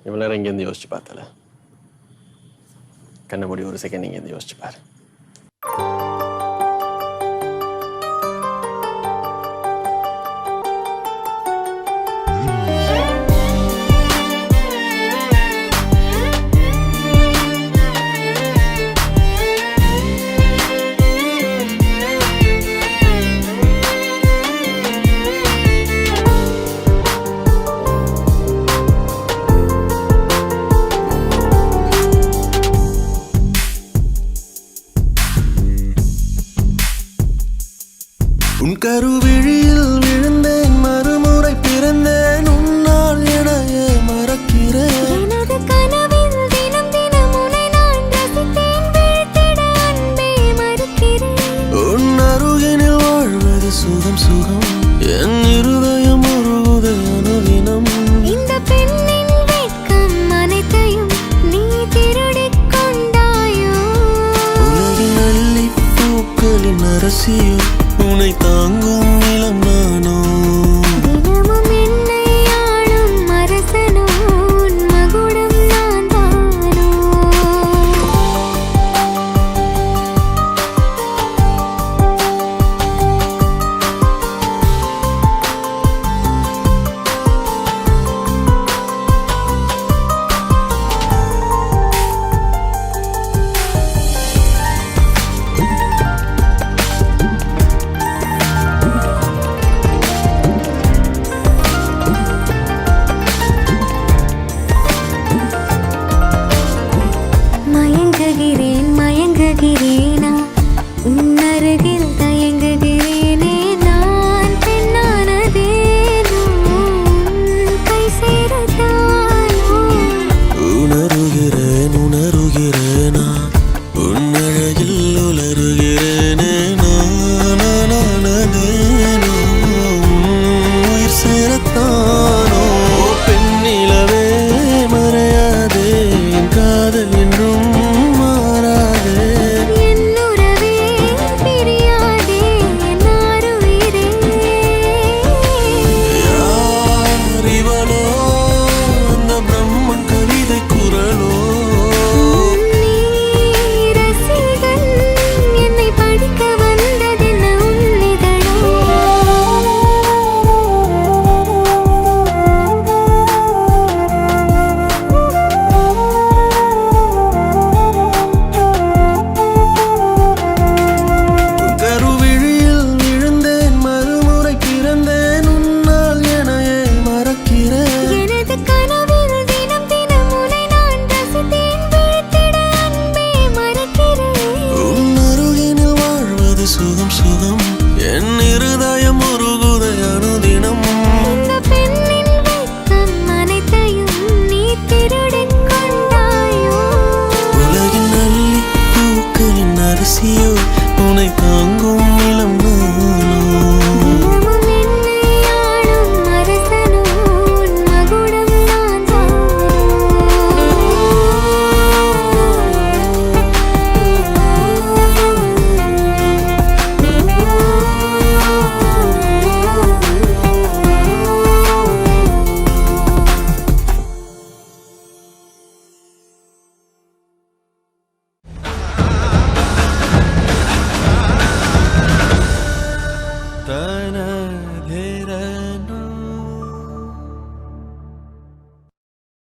இவ்வளோ நேரம் இங்கேருந்து யோசிச்சு பார்த்தல. கண்ணபடி ஒரு செகண்ட் இங்கேருந்து யோசிச்சு பாரு. உன் கருவிழியில் விழுந்தேன், மறுமுறை பிறந்தேன், உன்னால் எனையே மறக்கிறேன். எனது கனவில் தினம் தினம் உன்னை நான் ரசித்தேன், வீழ்த்திட அன்பே மறுக்கிறேன். உன் அருகினில் வாழ்வது சுகம் சுகம், என் இருதயம் உருகுது அனுதினம். இந்த பெண்ணின் வெட்கம் அனைத்தையும் நீ திருடிக் கொண்டாயோ. உலகின் அள்ளி பூக்களின் அரசியோ, உன்னை தாங்கும் நிலம் நானோ. தினமும் என்னை ஆளும் அரசனோ, உன் மகுடம் நான் தானோ. மயங்குகிறேன் மயங்குகிறேனா, உன் அருகில் தயங்குகிறேனே. நான் பெண்ணானதேனோ, உன் கை சேரத்தானோ. உணருகிறேன் உணருகிறேனா, உன் அழகில் உலருகிறேனே. நானானதேனோ, உயிர் சேரத்தானோ. பெண்ணிலவே மறையாதே, என் காதல் என்றும் மாறாதே. என் உறவே பிரியாதே, என் ஆருயிரே. யார் இவளோ, அந்த பிரம்மன் கவிதை குரலோ. நீ ரசிகன், என்னை படிக்க வந்ததென்ன உன் இதழோ. கருவிழியில் விழுந்தேன், மறுமுறை பிறந்தேன், உன்னால் எனையே மறக்கிறேன். எனது கனவில் தினம் தினம் உன்னை நான் ரசித்தேன், வீழ்த்திட அன்பே மறக்கிறேன். உன் அருகினில் வாழ்வது சுகம் சுகம், என் இருதயம் உருகுதை அனுதினம். இந்த பெண்ணின் வெட்கம் அனைத்தையும் நீ திருடிக் கொண்டாயோ. உலகின் அள்ளி பூக்களின் அரசியோ, உன்னை